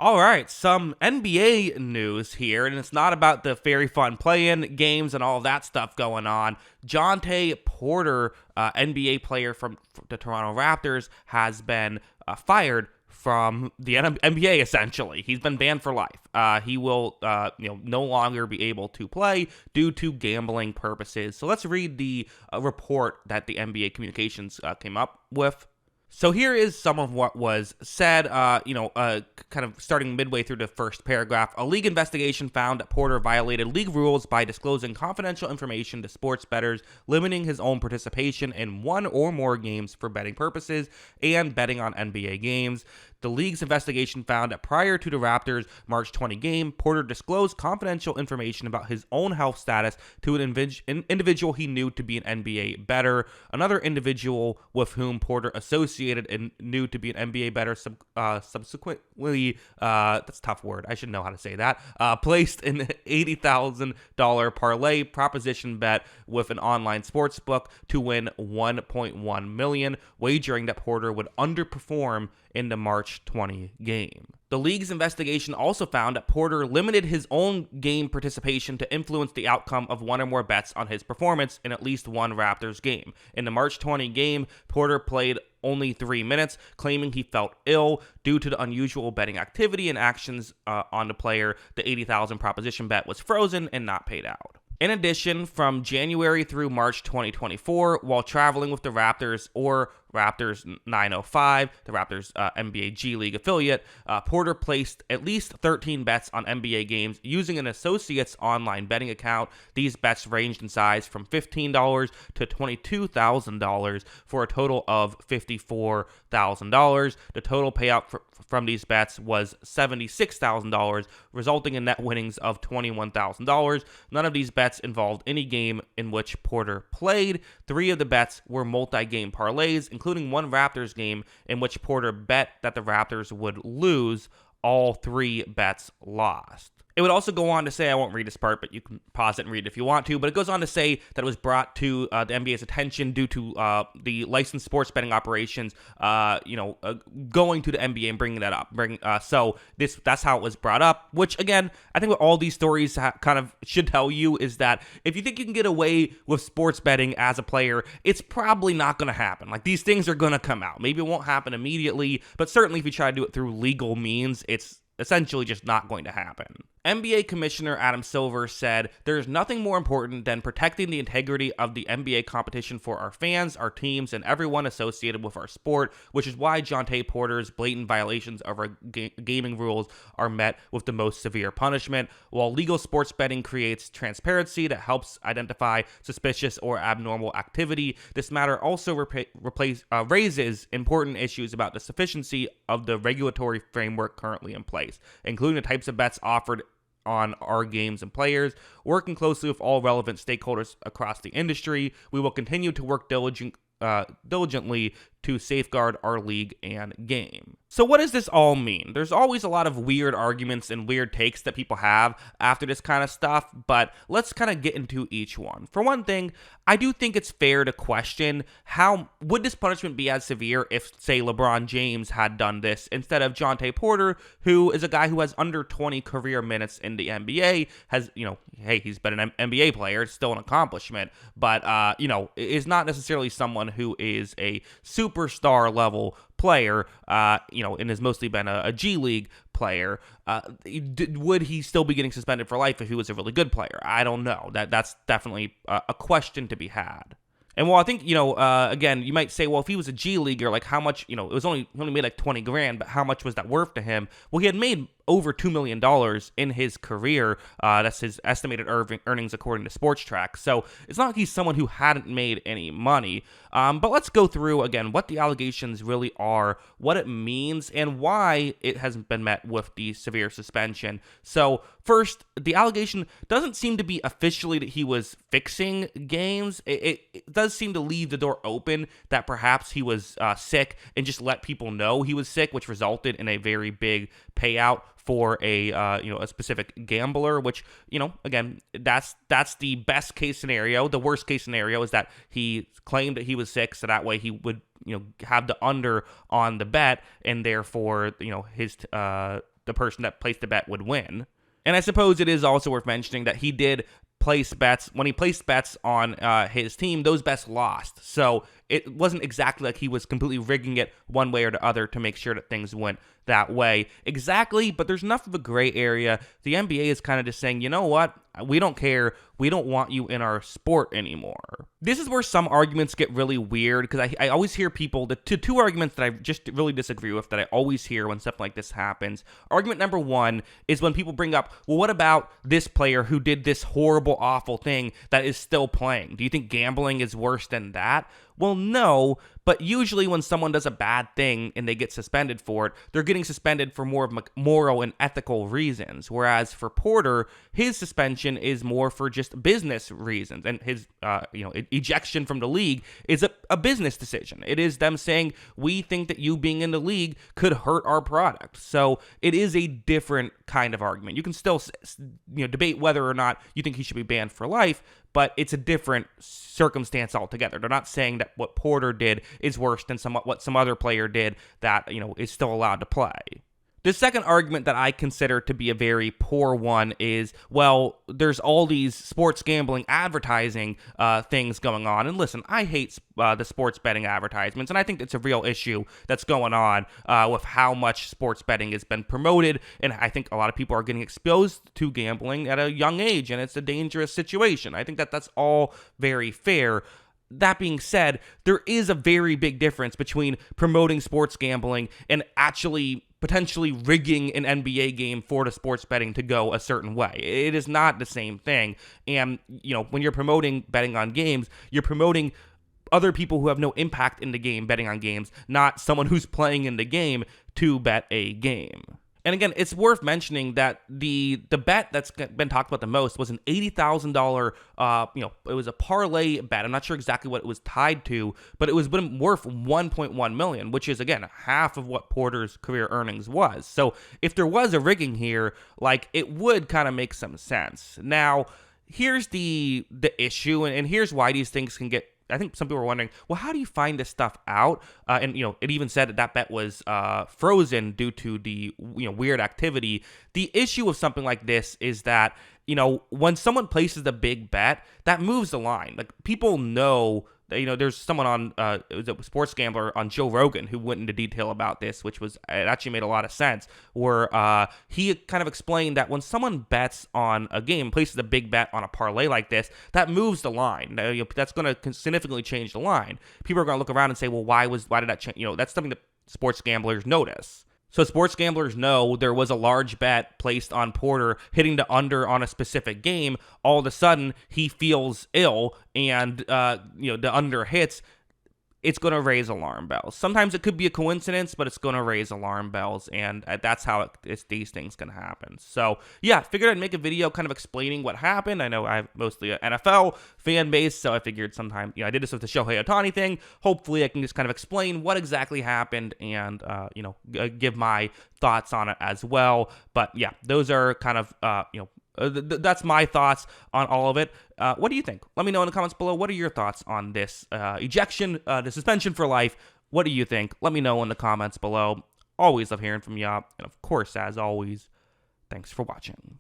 All right, some NBA news here, and it's not about the very fun play-in games and all of that stuff going on. Jontay Porter, NBA player from the Toronto Raptors, has been fired from the NBA. Essentially, he's been banned for life. He will, no longer be able to play due to gambling purposes. So let's read the report that the NBA communications came up with. So here is some of what was said, kind of starting midway through the first paragraph. A league investigation found that Porter violated league rules by disclosing confidential information to sports bettors, limiting his own participation in one or more games for betting purposes, and betting on NBA games. The league's investigation found that prior to the Raptors' March 20 game, Porter disclosed confidential information about his own health status to an individual he knew to be an NBA bettor. Another individual with whom Porter associated and knew to be an NBA bettor subsequently, that's a tough word, I should know how to say that, placed an $80,000 parlay proposition bet with an online sports book to win $1.1 million, wagering that Porter would underperform in the March 20 game. The league's investigation also found that Porter limited his own game participation to influence the outcome of one or more bets on his performance in at least one Raptors game. In the March 20 game, Porter played only 3 minutes, claiming he felt ill due to the unusual betting activity and actions on the player. The $80,000 proposition bet was frozen and not paid out. In addition, from January through March 2024, while traveling with the Raptors or Raptors 905, the Raptors NBA G League affiliate, Porter placed at least 13 bets on NBA games using an associate's online betting account. These bets ranged in size from $15 to $22,000 for a total of $54,000. The total payout from these bets was $76,000, resulting in net winnings of $21,000. None of these bets involved any game in which Porter played. 3 of the bets were multi-game parlays, including one Raptors game in which Porter bet that the Raptors would lose. All 3 bets lost. It would also go on to say, I won't read this part, but you can pause it and read it if you want to, but it goes on to say that it was brought to the NBA's attention due to the licensed sports betting operations, going to the NBA and bringing that up. So that's how it was brought up, which, again, I think what all these stories kind of should tell you is that if you think you can get away with sports betting as a player, it's probably not going to happen. Like, these things are going to come out. Maybe it won't happen immediately, but certainly if you try to do it through legal means, it's essentially just not going to happen. NBA Commissioner Adam Silver said, "There is nothing more important than protecting the integrity of the NBA competition for our fans, our teams, and everyone associated with our sport, which is why Jontay Porter's blatant violations of our gaming rules are met with the most severe punishment. While legal sports betting creates transparency that helps identify suspicious or abnormal activity, this matter also raises important issues about the sufficiency of the regulatory framework currently in place, including the types of bets offered on our games and players. Working closely with all relevant stakeholders across the industry, we will continue to work diligently to safeguard our league and game." So what does this all mean? There's always a lot of weird arguments and weird takes that people have after this kind of stuff, but let's kind of get into each one. For one thing, I do think it's fair to question how would this punishment be as severe if, say, LeBron James had done this instead of Jontay Porter, who is a guy who has under 20 career minutes in the NBA, has, hey, he's been an NBA player, it's still an accomplishment, but, is not necessarily someone who is a superstar level player, and has mostly been a G League player. Would he still be getting suspended for life if he was a really good player? I don't know. That's definitely a question to be had. And while I think, again, you might say, well, if he was a G Leaguer, like how much, it was only made like 20 grand, but how much was that worth to him? Well, he had made over $2 million in his career. That's his estimated earnings according to Sports Track. So it's not like he's someone who hadn't made any money. But let's go through, again, what the allegations really are, what it means, and why it hasn't been met with the severe suspension. So first, the allegation doesn't seem to be officially that he was fixing games. It does seem to leave the door open that perhaps he was sick and just let people know he was sick, which resulted in a very big payout for a specific gambler, which, again, that's the best case scenario. The worst case scenario is that he claimed that he was sick, so that way he would have the under on the bet, and therefore his the person that placed the bet would win. And I suppose it is also worth mentioning that he did place bets. When he placed bets on his team, those bets lost. So it wasn't exactly like he was completely rigging it one way or the other to make sure that things went that way. Exactly, but there's enough of a gray area. The NBA is kind of just saying, you know what? We don't care. We don't want you in our sport anymore. This is where some arguments get really weird, because I always hear people, the two arguments that I just really disagree with, that I always hear when stuff like this happens. Argument number one is when people bring up, well, what about this player who did this horrible, awful thing that is still playing? Do you think gambling is worse than that? Well, no, but usually when someone does a bad thing and they get suspended for it, they're getting suspended for more of moral and ethical reasons. Whereas for Porter, his suspension is more for just business reasons, and his ejection from the league is a business decision. It is them saying, we think that you being in the league could hurt our product. So it is a different kind of argument. You can still debate whether or not you think he should be banned for life, but it's a different circumstance altogether. They're not saying that what Porter did is worse than what some other player did that, is still allowed to play. The second argument that I consider to be a very poor one is, well, there's all these sports gambling advertising things going on. And listen, I hate the sports betting advertisements, and I think it's a real issue that's going on with how much sports betting has been promoted. And I think a lot of people are getting exposed to gambling at a young age, and it's a dangerous situation. I think that that's all very fair. That being said, there is a very big difference between promoting sports gambling and actually potentially rigging an NBA game for the sports betting to go a certain way. It is not the same thing. And, when you're promoting betting on games, you're promoting other people who have no impact in the game betting on games, not someone who's playing in the game to bet a game. And again, it's worth mentioning that the bet that's been talked about the most was an $80,000, it was a parlay bet. I'm not sure exactly what it was tied to, but it was worth $1.1 million, which is, again, half of what Porter's career earnings was. So if there was a rigging here, it would kind of make some sense. Now, here's the issue, and here's why these things can get, I think some people were wondering, well, how do you find this stuff out? And it even said that bet was frozen due to the weird activity. The issue of something like this is that when someone places a big bet, that moves the line. People know. There's someone on, it was a sports gambler on Joe Rogan who went into detail about this, which it actually made a lot of sense, where he kind of explained that when someone bets on a game, places a big bet on a parlay like this, that moves the line. That's going to significantly change the line. People are going to look around and say, well, why did that change? That's something that sports gamblers notice. So sports gamblers know there was a large bet placed on Porter hitting the under on a specific game. All of a sudden, he feels ill, and the under hits. It's going to raise alarm bells. Sometimes it could be a coincidence, but it's going to raise alarm bells, and that's how these things can happen. So, yeah, figured I'd make a video kind of explaining what happened. I know I have mostly an NFL fan base, so I figured sometime, I did this with the Shohei Ohtani thing. Hopefully, I can just kind of explain what exactly happened and, give my thoughts on it as well. But, yeah, those are kind of, that's my thoughts on all of it. What do you think? Let me know in the comments below. What are your thoughts on this ejection, the suspension for life? What do you think? Let me know in the comments below. Always love hearing from y'all. And of course, as always, thanks for watching.